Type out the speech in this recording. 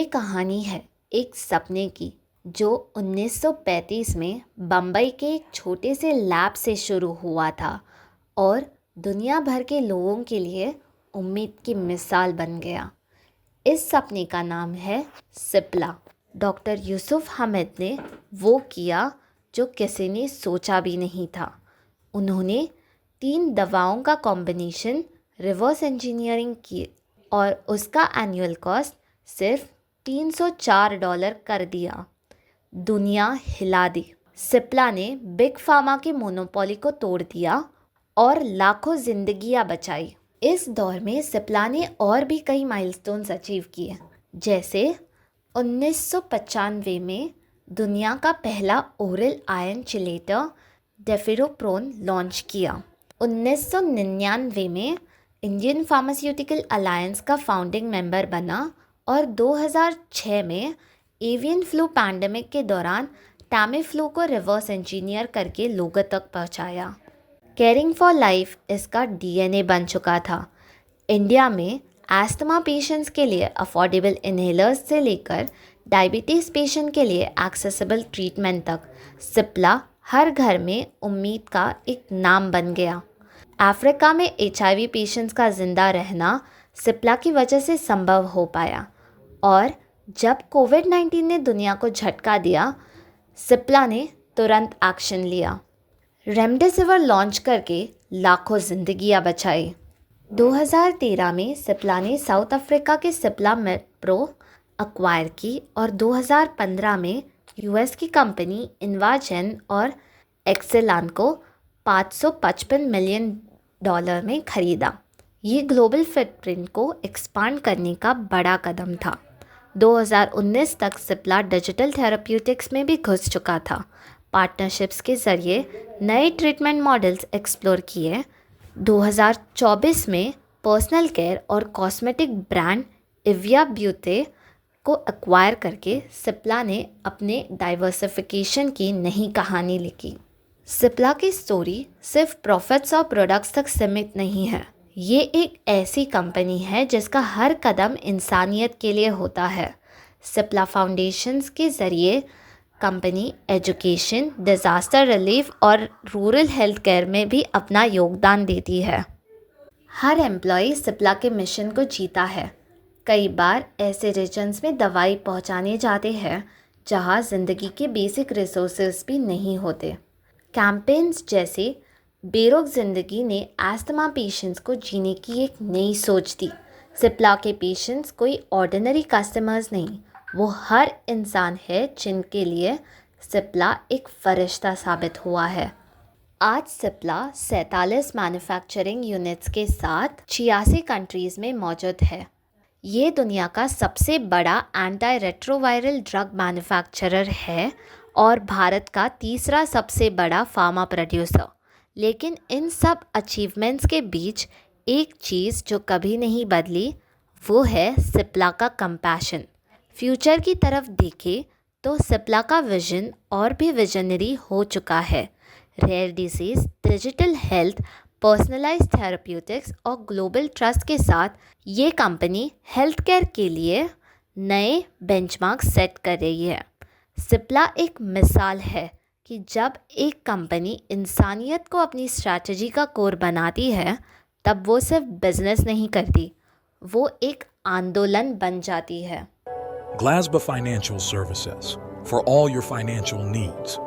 ये कहानी है एक सपने की जो 1935 में बम्बई के एक छोटे से लैब से शुरू हुआ था और दुनिया भर के लोगों के लिए उम्मीद की मिसाल बन गया। इस सपने का नाम है सिप्ला। डॉक्टर यूसुफ हमीद ने वो किया जो किसी ने सोचा भी नहीं था। उन्होंने 3 दवाओं का कॉम्बिनेशन रिवर्स इंजीनियरिंग की और उसका एनुअल कॉस्ट सिर्फ $304 कर दिया। दुनिया हिला दी। सिप्ला ने बिग फार्मा के मोनोपोली को तोड़ दिया और लाखों जिंदगियां बचाई। इस दौर में सिप्ला ने और भी कई माइलस्टोन्स अचीव किए, जैसे 1995 में दुनिया का पहला ओरल आयन चिलेटर डेफिरोप्रोन लॉन्च किया। 1999 में इंडियन फार्मास्यूटिकल अलायंस का फाउंडिंग मेंबर बना और 2006 में एवियन फ्लू पैंडेमिक के दौरान टैमीफ्लू को रिवर्स इंजीनियर करके लोगों तक पहुंचाया। केयरिंग फॉर लाइफ इसका डीएनए बन चुका था। इंडिया में एस्थमा पेशेंट्स के लिए अफोर्डेबल इनहेलर्स से लेकर डायबिटीज़ पेशेंट के लिए एक्सेसिबल ट्रीटमेंट तक सिप्ला हर घर में उम्मीद का एक नाम बन गया। अफ्रीका में एचआईवी पेशेंट्स का ज़िंदा रहना सिप्ला की वजह से संभव हो पाया और जब कोविड-19 ने दुनिया को झटका दिया, सिप्ला ने तुरंत एक्शन लिया। रेमडेसिविर लॉन्च करके लाखों जिंदगियां बचाई। 2013 में सिप्ला ने साउथ अफ्रीका के सिप्ला मेड-प्रो एक्वायर की और 2015 में यूएस की कंपनी इन्वाजेन और एक्सेलान को $555 मिलियन में खरीदा। ये ग्लोबल फुटप्रिंट को एक्सपांड करने का बड़ा कदम था। 2019 तक सिप्ला डिजिटल थेराप्यूटिक्स में भी घुस चुका था। पार्टनरशिप्स के ज़रिए नए ट्रीटमेंट मॉडल्स एक्सप्लोर किए। 2024 में पर्सनल केयर और कॉस्मेटिक ब्रांड इविया ब्यूटे को एक्वायर करके सिप्ला ने अपने डाइवर्सिफिकेशन की नई कहानी लिखी। सिप्ला की स्टोरी सिर्फ प्रॉफिट्स और प्रोडक्ट्स तक सीमित नहीं है। ये एक ऐसी कंपनी है जिसका हर कदम इंसानियत के लिए होता है। सिप्ला फाउंडेशंस के ज़रिए कंपनी एजुकेशन, डिज़ास्टर रिलीफ और रूरल हेल्थ केयर में भी अपना योगदान देती है। हर एम्प्लॉय सिप्ला के मिशन को जीता है। कई बार ऐसे रीजन्स में दवाई पहुंचाने जाते हैं जहां ज़िंदगी के बेसिक रिसोर्सेज भी नहीं होते। कैंपेन्स जैसे बेरोक ज़िंदगी ने एस्थमा पेशेंट्स को जीने की एक नई सोच दी। सिप्ला के पेशेंट्स कोई ऑर्डिनरी कस्टमर्स नहीं, वो हर इंसान है जिनके लिए सिप्ला एक फरिश्ता साबित हुआ है। आज सिप्ला 47 मैन्युफैक्चरिंग यूनिट्स के साथ 86 कंट्रीज़ में मौजूद है। ये दुनिया का सबसे बड़ा एंटी रेट्रोवायरल ड्रग मैन्युफैक्चरर है और भारत का तीसरा सबसे बड़ा फार्मा प्रोड्यूसर। लेकिन इन सब अचीवमेंट्स के बीच एक चीज़ जो कभी नहीं बदली, वो है सिप्ला का कंपैशन। फ्यूचर की तरफ देखें तो सिप्ला का विजन और भी विजनरी हो चुका है। Rare disease, digital health, personalised therapeutics और ग्लोबल ट्रस्ट के साथ ये कंपनी हेल्थ केयर के लिए नए बेंचमार्क सेट कर रही है। सिप्ला एक मिसाल है कि जब एक कंपनी इंसानियत को अपनी स्ट्रैटेजी का कोर बनाती है, तब वो सिर्फ बिजनेस नहीं करती, वो एक आंदोलन बन जाती है। Glasba Financial Services. For all your financial needs.